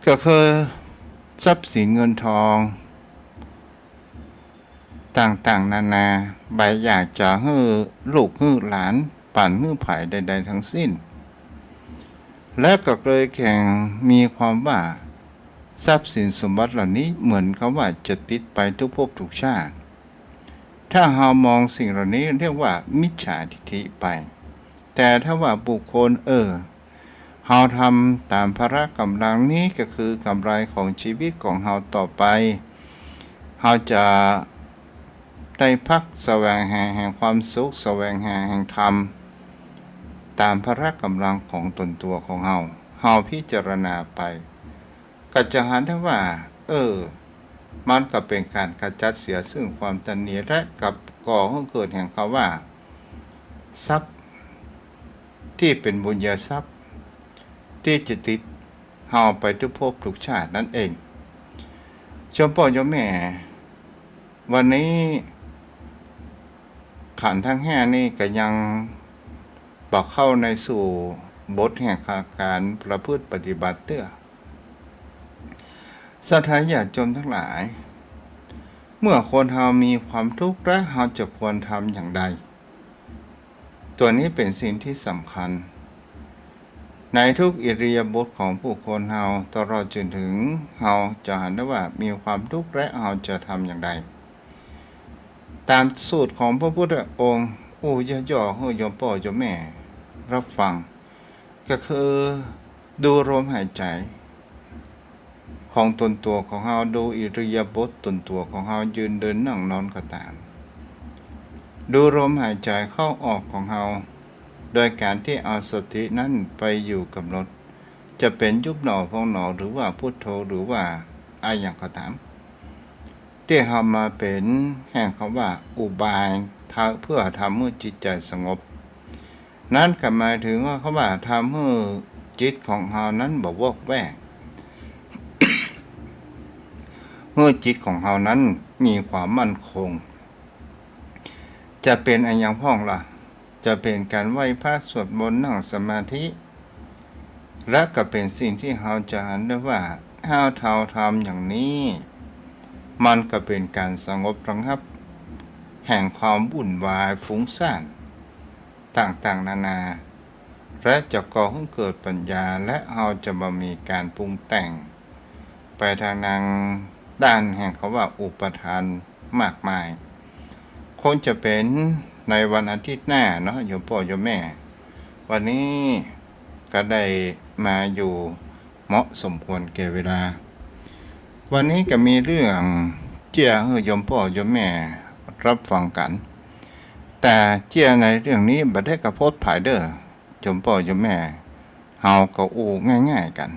ก็คือทรัพย์สินเงินทองต่างๆนานาใบอยากจะให้ลูกให้หลานปั่นให้ไผ่ใดๆทั้งสิ้นและก็เลยแข่งมีความว่าทรัพย์สินสมบัติเหล่านี้เหมือนกับว่าจะติดไปทุกภพทุกชาติถ้าเรามองสิ่งเหล่านี้เรียกว่ามิจฉาทิฏฐิไปแต่ถ้าว่าบุคคลเราทำตามภาระกำลังนี้ก็คือกำไรของชีวิตของเราต่อไปเราจะได้พักแสวงหาแห่งความสุขแสวงหาแห่งธรรมตามภาระกำลังของตนตัวของเราพิจารณาไปก็จะเห็นได้ว่ามันก็เป็นการขจัดเสียซึ่งความตนีและกับก่อให้เกิดแห่งคำว่าทรัพย์ที่เป็นบุญญาทรัพย์ที่จะติดเฮาไปทุกภพทุกชาตินั่นเองชมพ่อชมแม่วันนี้ขันธ์ทั้ง5นี่ก็ยังบอกเข้าในสู่บทแห่งการประพฤติปฏิบัติเตื้อศรัทธาญาติโยมทั้งหลายเมื่อคนเฮามีความทุกข์และเฮาจะควรทำอย่างใดตัวนี้เป็นสิ่งที่สำคัญในทุกอิริยาบถของผู้คนเฮาตลอดจนถึงเฮาจะเห็นได้ว่ามีความทุกข์และเฮาจะทำอย่างใด ตามสูตรของพระพุทธองค์ย่อๆให้โยมพ่อโยมแม่รับฟังก็คือดูลมหายใจของตนตัวของเราดูอิริยาบถตนตัวของเรายืนเดินนั่งนอนก็ตามดูลมหายใจเข้าออกของเราโดยการที่เอาสตินั้นไปอยู่กับลมจะเป็นยุบหนอพองหนอหรือว่าพุทโธหรือว่าอะไรอย่างก็ตามที่ทำมาเป็นแห่งคำว่าอุบายเพื่อทำให้จิตใจสงบนั่นก็หมายถึงว่าเขาว่าทำให้จิตของเรานั้นบ่วอกแวกเมื่อจิตของเรานั้นมีความมั่นคงจะเป็นอันยังพ่องล่ะจะเป็นการไหว้พระสวดมนต์นั่งสมาธิและก็เป็นสิ่งที่เราจะเห็นได้ว่าถ้าเราทำอย่างนี้มันก็เป็นการสงบระงับแห่งความวุ่นวายฟุ้งซ่านต่างๆนานาและจะก่อให้เกิดปัญญาและเราจะบ่มีการปรุงแต่งไปทางด้านแห่งคำว่าอุปทานมากมายคงจะเป็นในวันอาทิตย์หน้าเนาะโยมพ่อโยมแม่วันนี้ก็ได้มาอยู่เหมาะสมควรแก่เวลาวันนี้ก็มีเรื่องเจียให้โยมพ่อโยมแม่รับฟังกันแต่เจียในเรื่องนี้บ่ได้กระโพดภายเด้อโยมพ่อโยมแม่เฮาก็อู้ง่ายๆกัน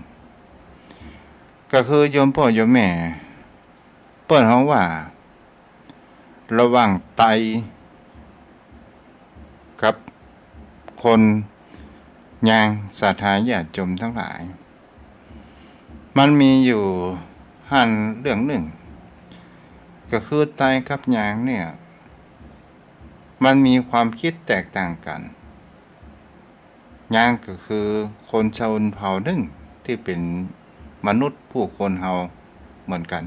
ก็คือโยมพ่อโยมแม่เปิ้นเฮาว่าระหว่างไตกับคนยางศรัทธาญาติโยมทั้งหลายมันมีอยู่หันเรื่องหนึ่งก็คือไตกับยางเนี่ยมันมีความคิดแตกต่างกันยางก็คือคนชนเผ่าหนึ่งที่เป็นมนุษย์ผู้คนเฮาเหมือนกัน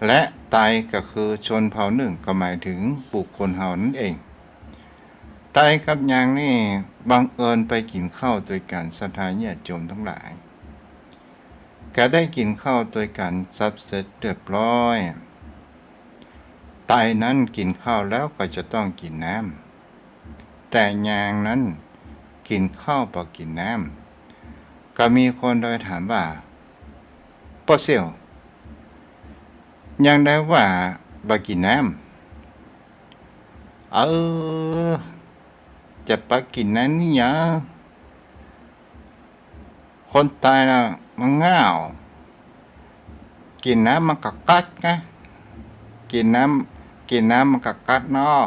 และไตก็คือชนเผ่าหนึ่งก็หมายถึงบุคคลเฮานั่นเองไตกับยางนี่บังเอิญไปกินข้าวด้วยกันศรัทธาญาติโยมทั้งหลายก็ได้กินข้าวด้วยกันซับเสร็จเรียบร้อยไตนั้นกินข้าวแล้วก็จะต้องกินน้ำแต่ยางนั้นกินข้าวบ่กินน้ำก็มีคนโดยถามว่าป้อเสี่ยวยังได้ว่าบ่กินน้ำจะไปกินน้ำนี่หยังคนตายน่ะมันง่าวกินน้ำมันก็กัดไงกินน้ำมันก็กัดเนาะ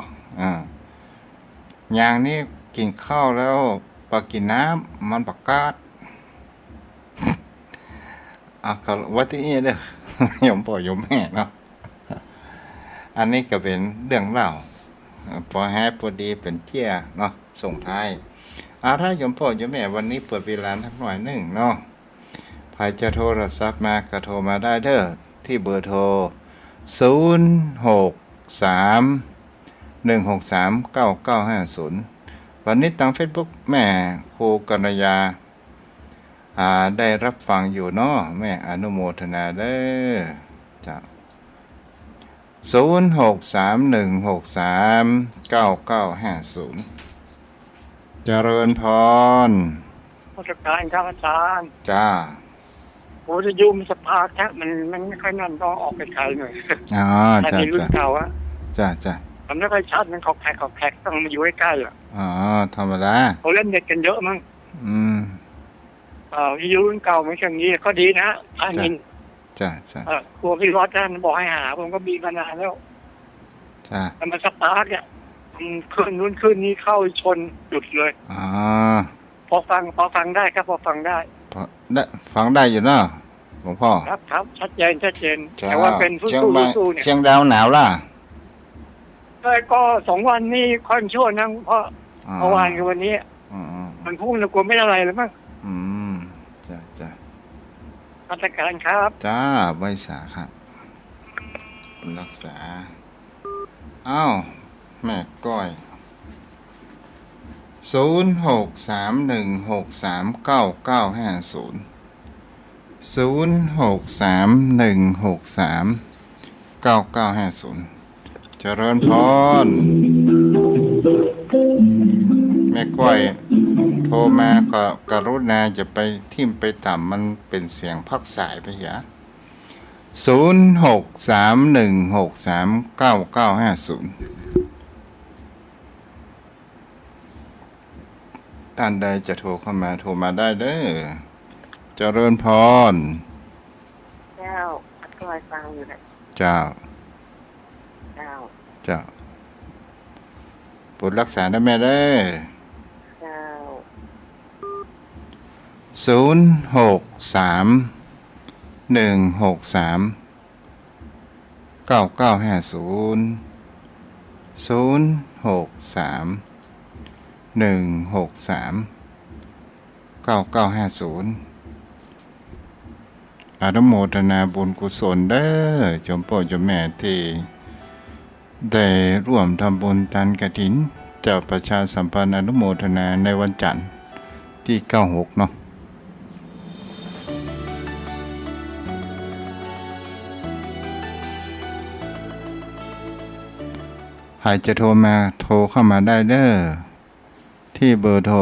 อย่างนี้กินข้าวแล้วบ่กินน้ำมันบ่กัดก็ว่าที่นี่เด้อโยมพ่อโยมแม่เนาะอันนี้ก็เป็นเรื่องเล่าพอแฮปพอดีเป็นเที่ยเนาะส่งท้ายถ้าโยมพ่อโยมแม่วันนี้เปิดเวลาสักหน่อยนึงเนาะใครจะโทรศัพท์มาก็โทรมาได้เด้อที่เบอร์โทร063-163-9950วันนี้ทาง Facebook แม่ครูกัญญาได้รับฟังอยู่เนาะแม่อนุโมทนาเด้อจ้ะ0631639950เจริญพรราชการครับอาจารย์จ้าโอ้จะยุ่มสภาแท้มันไม่ค่อยนั่นต้องออกไปไกลหน่อยจ้าในรุ่นเก่าอะจ้ามันไม่ค่อยชัดมันขอกแขกต้องมาอยู่ใกล้ๆอ่ะธรรมดาเขาเล่นเน็ตกันเยอะมั้งวิทยุรุ่นเก่าไม่เช่นนี้ก็ดีนะท่านินจ้าครัวพี่รอดท่านบอกให้หาผมก็มีมานานแล้วจ้าแต่มาสปาร์กเนี่ยขึ้นนู้นขึ้นนี้เข้าชนหยุดเลยพอฟังได้ครับพอฟังได้ฟังได้อยู่เนาะหลวงพ่อครับชัดเจนแต่ว่าเป็นสู้เนี่ยเชียงดาวหนาวล่ะก็2 วันนี้ค่อนชั่วนะเพราะเมื่อวานกับวันนี้มันพุ่งแล้วกลัวไม่อะไรเลยมั้งจ้าราชการครับจ้าไว้สาครับรักษาแม่ก้อย0631639950 0631639950 เจริญพรแม่ก้อยโทรมาก็กรุณาจะไปทิมไปต่ำมันเป็นเสียงพักสายไปเหรอ0631639950ท่านใดจะโทรเข้ามาโทรมาได้เด้อเจริญพรเจ้าคอยฟังอยู่นะเจ้าเจ้าเจ้าโปรดรักษาได้แม่เด้อเจ้า0631639950อนุโมทนาบุญกุศลเด้อจอมพ่อเจ้าแม่ที่ได้ร่วมทำบุญตันกฐินเจ้าประชาสัมพันธ์อนุโมทนาในวันจันทร์ที่96เนาะหากจะโทรมาโทรเข้ามาได้เด้อที่เบอร์โทร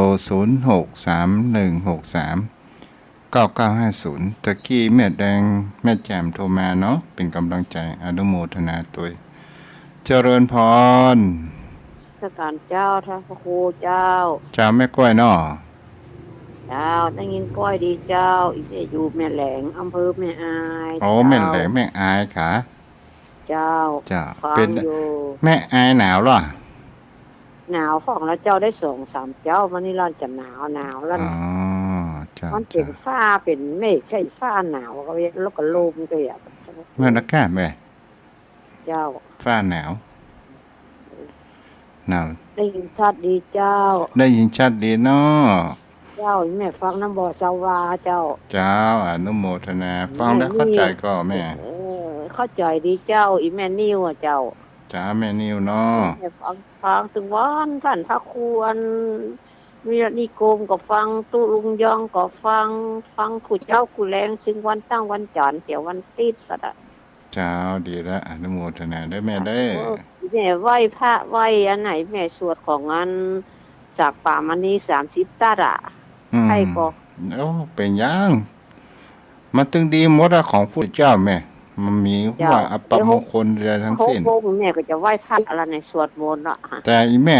0631639950ตะกี้แม่แดงแม่แจ่มโทรมาเนาะเป็นกำลังใจอนุโมทนาตัวเจริญพรสการเจ้าท่านพระครูเจ้าแม่ก้อยเนาะเจ้าได้ยินก้อยดีเจ้าอีเดอยู่แม่แหลงอำเภอแม่อายโอ้แม่แหลงแม่อายค่ะเจ้าเป็นแม่อายหนาวหรอหนาวของแล้วเจ้าได้2-3เจ้าวันนี้เราจะหนาวแล้วมันเป็นฟ้าเป็นเมฆใช่ฟ้าหนาวก็เรียกแล้วก็ลมก็อย่างเมื่อนักแก่แม่เจ้าฟ้าหนาวได้ยินชัดดีเจ้าได้ยินชัดดีเนาะเจ้าแม่ฟังน้ำบ่อสวาเจ้าอนุโมทนาฟังแล้วเข้าใจก็แม่เข้าใจดีเจ้าอีแม่นิวเจ้าแม่นิวเนาะแม่ฟังถึงวันท่านพระครูมีนิโกมก็ฟังตุลุงยองก็ฟังขุดเจ้าขุแรงถึงวันตั้งวันจันทร์เดี๋ยววันติดก็ได้ดีแล้วอนุโมทนาได้แม่ได้แม่ไหว้พระไหว้อันไหนแม่สวดของอันจากป่ามณี30ตัดอ่ะให้ก็เป็นยังมันตึงดีหมดของพุทธเจ้าแม่มันมีว่าอัปมงคลอะไรทั้งสิ้นแม่ก็จะไหว้พระอะไรในสวดมนต์อ่ะแต่อีแม่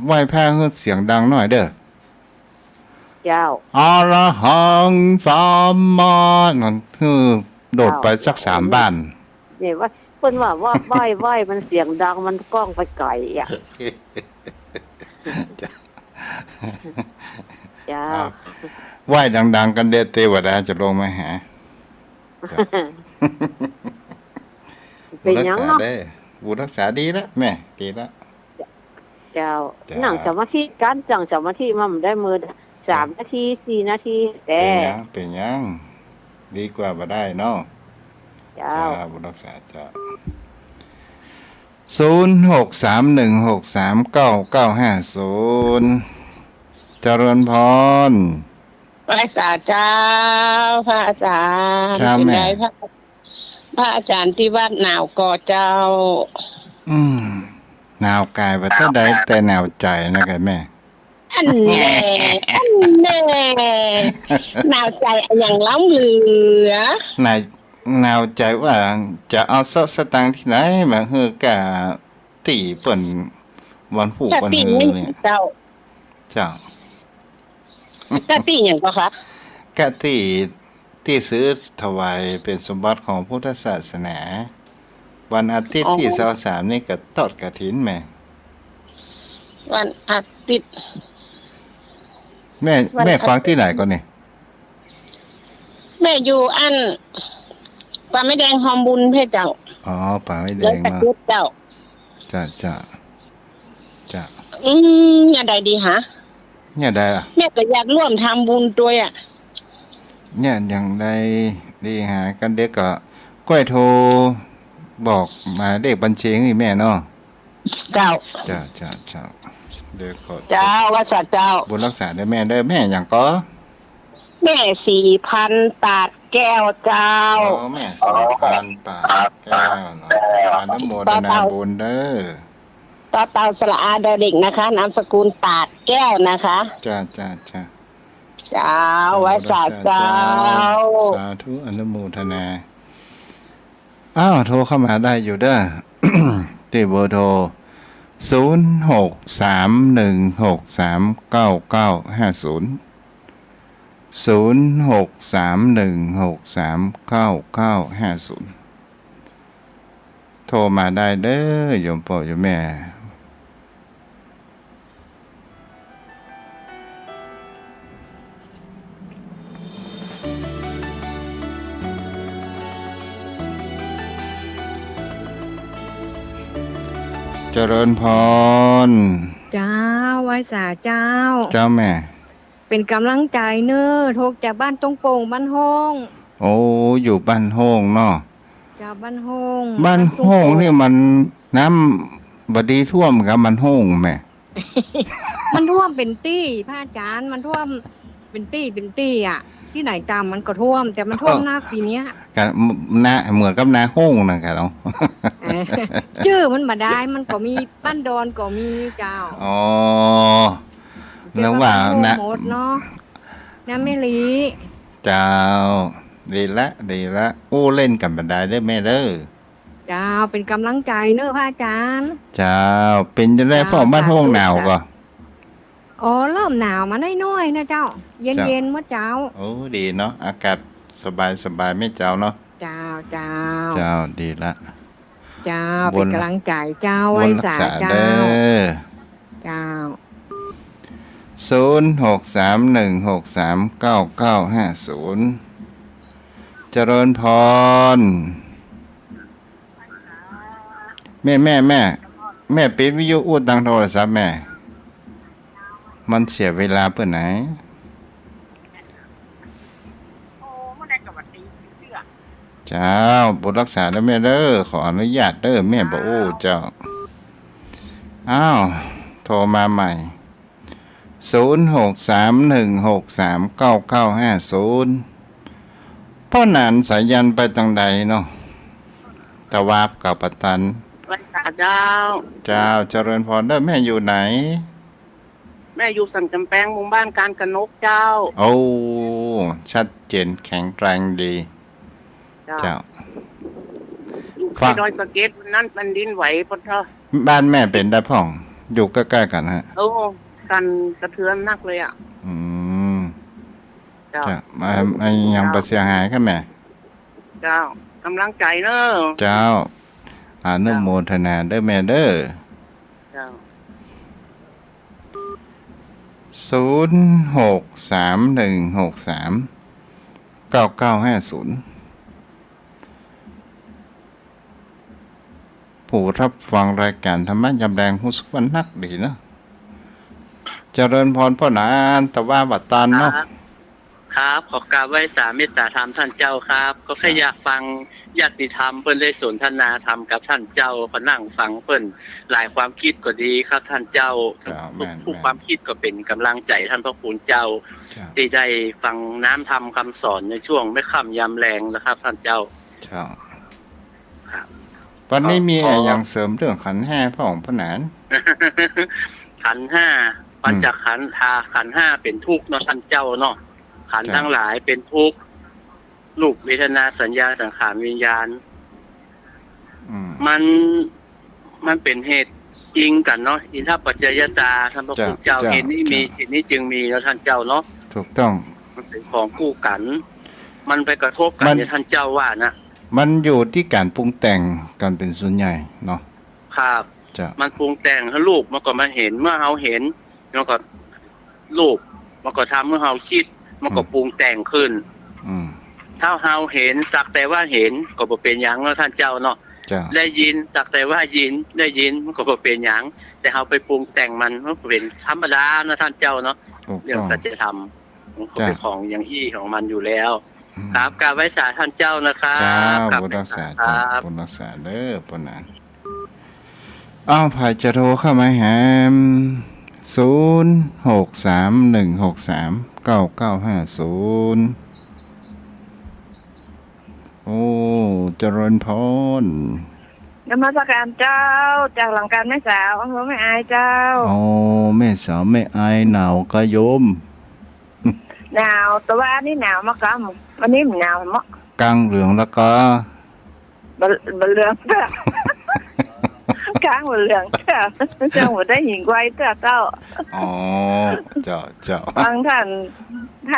ไหว้พระเฮือเสียงดังหน่อยเด้อเจ้าอะระหังสัมมานั่นคือโดดไปสัก3บ้านเนี่ยว่าเพิ่นว่าไหว้มันเสียงดังมันก้องไปไกลอ่ะจ้าไหว้ดังๆกันเดเทวดาจะลงมาหาเป็นยังเนาะบุญรักษาดีแล้วแม่ดีแล้วเจ้านั่งสมาธิการจังสมาธิมันได้มือ3นาที4นาทีแต่เป็นยังดีกว่าบ่ได้เนาะจ้าบุญรักษาจ้า0631639950เจริญพรพระอาจารย์เจ้าพระอาจารย์เป็นไงพระอาจารย์ที่วัดหนาวก่อเจ้าหนาวกายว่าเท่าใดแต่หนาวใจนะแม่อันแน่หนาวใจอย่างล้ำเหลือหนาวใจว่าจะเอาสตางค์ที่ไหนมาเฮือกะตีเปิ่นวันผู้เปิ่นฮือเนี่ยเจ้า กะติหยังก็คะกะติที่ซื้อถวายเป็นสมบัติของพุทธศาสนาวันอาทิตย์ที่23นี่ก็ทอดกฐินแม่วันอาทิตย์แม่ฟังที่ไหนก่อนนี่แม่อยู่อันป่าไม้แดงหอมบุญเพ่เจ้าป่าไม้แดงเนาะเจ้าจ้าอย่าใดดีหะเนี่ยได้ล่ะแม่ก็อยากร่วมทำบุญด้วยอ่ะเนี่ยอย่างใดดีหากันเด็กก็ก้อยโทรบอกมาเลขบัญชีให้แม่เนาะจ้าเดี๋ยวขอเจ้าว่าสัตว์เจ้าบุญรักษาได้แม่ได้แม่อย่างก็ แม่4,000 ตาดแก้วเจ้า โอ้แม่4,000 ปากแก้วเนาะอนุโมทนาบุญเด้อ ต่อเต่าสระอาดอเด็กนะคะนามสกุลตาดแก้วนะคะ จ้า เจ้าไว้สาเจ้า สาธุอนุโมทนาอ้าวโทรเข้ามาได้อยู่เด้อ ที่เบอร์โทร0631639950 โทรมาได้เด้อโยมพ่อโยมแม่ เจริญพร เจ้าไว้สาเจ้า เจ้าแม่ เป็นกำลังใจเนอะโทรจากบ้านตรงโป่งบ้านห้อง โอ้อยู่บ้านโฮ่งเนาะ เจ้าบ้านห้อง บ้านโฮ่งนี่มันน้ำบดีท่วมกับมันโฮ่งแม่ มันท่วมเป็นตี้พระอาจารย์มันท่วมเป็นตี้อ่ะ ที่ไหนตามมันก็ท่วม แต่มันท่วมหน้าปีเนี้ย กันนาเหมือนกับนาโฮ่งนะครับเนาะ เออชื่อมันมาได้มันก็มีบ้านดอนก็มีเจ้า อ๋อแล้วว่า นะ นะ หมดเนาะน้ำไม่ลี เจ้าดีละโอ้เล่นกันบันไดเด้อแม่เด้อ เจ้าเป็นกำลังใจเนอะพระอาจารย์ เจ้าเป็นจะได้พ่อบ้านโฮ่งหนาวก็ อ๋อเริ่มหนาวมาน้อยๆนะเจ้า เย็นๆเมื่อเจ้า โอ้ดีเนาะอากาศสบายไม่เจ้าเนาะ เจ้า เจ้าดีละ เจ้า บุ เป็น ญ กำลังใจเจ้า บุ ไว้ ญรัก สา ษา เจ้า เด้อ เจ้า 0631639950 เจริญพร แม่ปิดวิทยุอูดดังโทรศัพท์แม่ มันเสียเวลาเพื่อไหน เจ้าบุญรักษาเด้อแม่เด้อขออนุญาตเด้อแม่บ่โอ้เจ้า อ้าว โทรมาใหม่ 0631639950 พ่อหนานสายันไปตังใดเนาะตะวาบกับปะตัน ไว้สาเจ้า เจ้าเจริญพรเด้อแม่อยู่ไหน แม่อยู่สันกำแพงหมู่บ้านการกนกเจ้า โอ้ ชัดเจนแข็งแกร่งดี เจ้า อยู่ ฟัง ที่ดอยสะเก็ดนั่นแผ่นดินไหวพอเธอ บ้านแม่เป็นได้พ่อง อยู่ใกล้ๆกันฮะ โอ้สั่นสะเทือนนักเลยอ่ะ อืม เจ้า จ้ะไอ้ยังบ่เสียหายค่ะแม่ เจ้ากำลังใจเนอะ เจ้าอนุโมทนาเด้อแม่เด้อ เจ้า 0631639950 ผู้รับฟังรายการธรรมะยามแรงผู้สุวรรณนักดีเนาะเจริญพรพ่อหนานตะว่าบัดตันเนาะ ครับขอกราบไหว้สาเมตตาธรรมท่านเจ้าครับ ก็แค่อยากฟังญาติธรรมเพิ่นได้สนทนาธรรมกับท่านเจ้าพนั่งฟังเพิ่นหลายความคิดก็ดีครับท่านเจ้า แม่น ทุกความคิดก็เป็นกำลังใจท่านพระคุณเจ้า จ้า ที่ได้ฟังน้ำธรรมคำสอนในช่วงไม่ค่ำยามแรงนะครับ ท่านเจ้า เจ้า ครับ ตอนนี้มีอะไรอย่างเสริมเรื่องขันธ์ห้าพ่อของพ่อหนาน ขันธ์ห้าปัญจขันธ์ขันธ์ห้าเป็นทุกข์เนาะท่านเจ้าเนาะขันธ์ ครับ ทั้งหลายเป็นทุกข์รูปเวทนาสัญญาสังขารวิญญาณ อืม มันเป็นเหตุอิงกันเนาะอินทปัจจยตาท่านพระคุณเจ้า จ้ะ เห็นนี่มี จ้ะ เห็นนี่จึงมีแล้วท่านเจ้าเนาะ ถูกต้อง มันเป็นของคู่กัน มันไปกระทบกัน มัน อย่างท่านเจ้าว่านะ มันอยู่ที่การปรุงแต่งกันเป็นส่วนใหญ่เนาะ ครับ จ้า มันปรุงแต่งให้รูปมันก็มาเห็นเมื่อเราเห็นมันก็รูปมันก็ทำเมื่อเราคิด มันก็ปรุงแต่งขึ้น อืม ถ้าเราเห็นสักแต่ว่าเห็นก็บ่เป็นหยังเนาะท่านเจ้าเนาะ จ้า ได้ยินสักแต่ว่ายินได้ยินมันก็บ่เป็นหยังแต่เราไปปรุงแต่งมันก็เป็นธรรมดานะท่านเจ้าเนาะ ถูก เรื่อ ต้ ง อง สัจธรรมมันก็ จ้ะ เป็นของอย่างอี้ของมันอยู่แล้ว อืม ครับกราบไหว้สาท่านเจ้านะครับ จ้าก ราบ บุญ ไหว้ รักษา ค จ้า รับ บุญรักษาเด้อพ่อหนานอ้าวผ่ายจะโทรเข้ามาแฮม0631639950 โอ้เจริญพร นมัสการเจ้าจากหลังการแม่สาวอำเภอแม่อายเจ้า โอ้แม่สาวแม่อายหนาวกะโยม หนาวแต่ว่านี่หนาวมากครับวันนี้มันหนาวมาก กลางเหลืองแล้วก็ บะเหลืองเจ้ากลางบะเหลืองเจ้าเจ้าหัวได้หญิงไว้เจ้า อ๋อเจ้า ฟังท่า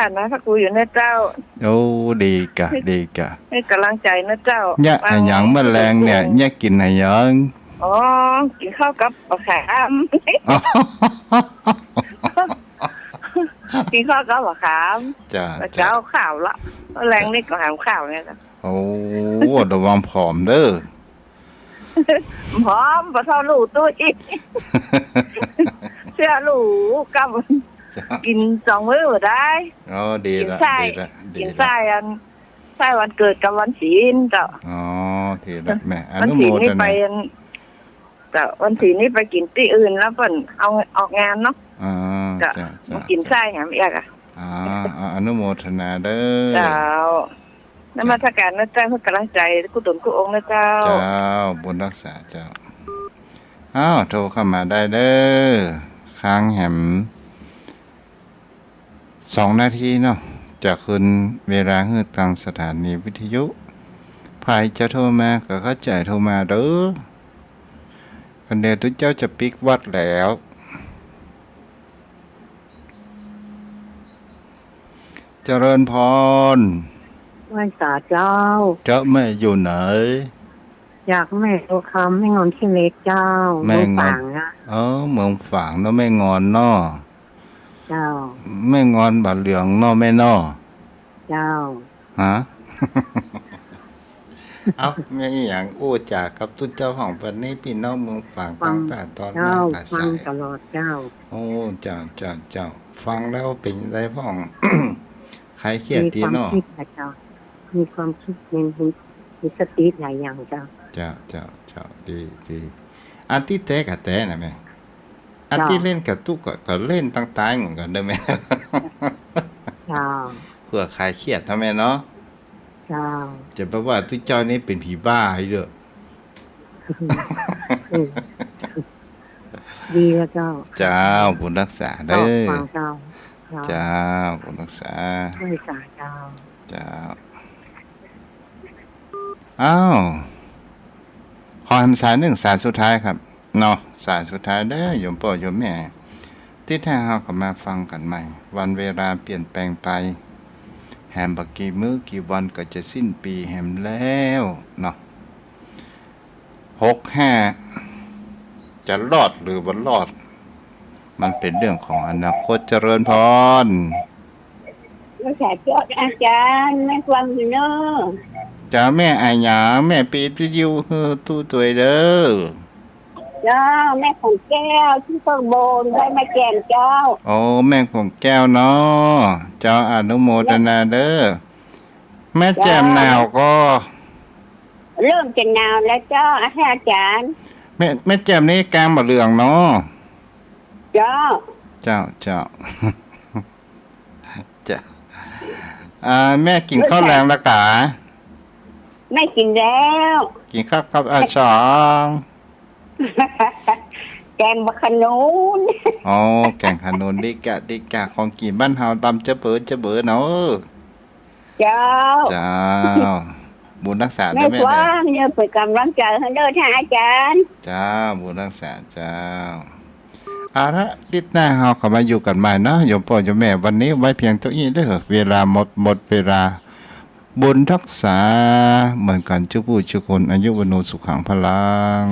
นนะพระครูอยู่นะเจ้า โอ้ดีกะ ให้กำลังใจนะเจ้า เนี่ยไอ้หยังแมลงเนี่ยเนี่ยกินไอ้หยัง อ๋อกินข้าวกับปลาขามกินข้าวกับปลาขาม จ้า เจ้าข่าวละแรงนี่ก็หามข่าวเนี่ยจ้ะ โอ้ระวังผอมเด้อ พร้อมปลาเท่าลูกตู้อีกเสื้อลูกกับกิน2 มื้อบ่ได้ อ๋อดีละ กินไส้ไส้วันเกิดกับวันศีลเจ้า อ๋อทีละแม่อ วัน นุโม ศีล ท นี่ไป นา เจ้าวันศีลนี่ไปกินที่อื่นแล้วเพิ่นเอาออกงานเนาะ อ๋อ เจ้ามากินไส้หามอีกอ่ะ อ๋ออนุโมทนาเด้ เจ้านมัสการนะเจ้าเพื่อกำลังใจกุศลกุองค์นะเจ้า เจ้าบุญรักษาเจ้าอ้าวโทรเข้ามาได้เด้อค้างแหม2 นาทีเนาะจะคืนเวลาให้ทางสถานีวิทยุภายจะโทรมาก็เข้าใจโทรมาเด้อวันเดียวทุกเจ้าจะปิกวัดแล้วเจริญพร ไหว้สาเจ้า เจ้าแม่อยู่ไหน อยากแม่ตัวคำไม่งอนขี้เล็กเจ้า แม่งอน ต่างนะ เมืองฝางเนาะแม่งอนเนาะ เจ้า แม่งอนบาดเหลืองเนาะแม่เนาะ เจ้า ฮะ เอาแม่อหย่างอู้จากกับทุกเจ้าของปันนี้พี่น้องเมืองฝาง ฟั ตั้ ง งแต่ตอน เจ้า แม่กา ฟั สาง ย ตลอดเจ้า โอ้เจ้าฟังแล้วเป็นไรพ่อง ใครเครียด มี ที ความ เนาะ คิดนะเจ้ามีความคิดมีสติหลายอย่างเจ้า เจ้าดีอันที่แท้กับแท้นะแม่อันที่เล่นกับตุ๊กก็เล่นตั้งตายเหมือนกันเด้อแม่ เจ้า เพื่อคลายเครียดทำแม่เนาะ เจ้า จะแปลว่าทุกเจ้านี่เป็นผีบ้าอีเด้อ ดีแล้วเจ้า เจ้าบุญรักษา เจ้า เด้อ ฟังเจ้า เจ้าบุญรักษา ไหว้สาเจ้า เจ้าอ้าวขอคำสาย1 สายสุดท้ายครับเนาะสายสุดท้ายเด้อโยมพ่อโยมแม่ที่แท้เฮาก็มาฟังกันใหม่ วันเวลาเปลี่ยนแปลงไปแฮมบักกี่มื้อกี่วันก็จะสิ้นปีแฮมแล้วเนาะ65จะรอดหรือบ่รอด มันเป็นเรื่องของอนาคตเจริญพร ไหว้สาเจ้าอาจารย์ไม่ฟังอยู่เนาะ จ้าแม่อายหยาแม่ปีดวิทยุฮือตู้ตัวยเด้อ เจ้าแม่ของแก้วที่เพิ่งโบนได้มาแจมเจ้า โอ้แม่ของแก้วเนาะเจ้าอนุโมทนาเด้อแม่แจ่มหนาวก็ เริ่มจะหนาวแล้วเจ้าอาจารย์ แม่แจ่มนี่กลางบ่เหลืองเนาะ เจ้า เจ้า จ้าแม่กินข้าวแรงแล้วกะ ไม่กินแล้ว กินข้าวกับอาชอง แกงบักขนุน อ๋อแกงขนุนดีกะของกินบ้านเฮาตำจะเบิดเนาะ เจ้า เจ้าบุญรักษา ไม่ ด้วยแม่ กว้า เด้อ งเนี่ยเปิดกำลังใจให้เด้อท่านอาจารย์ เจ้าบุญรักษาเจ้าเอาละติดหน้าเฮาเข้ามาอยู่กันใหม่เนาะโยมพ่อโยมแม่วันนี้ไว้เพียงเท่านี้เด้อเวลาหมดเวลาบุญรักษาเหมือนกันทุกผู้ทุกคนอายุวโนสุขังพลัง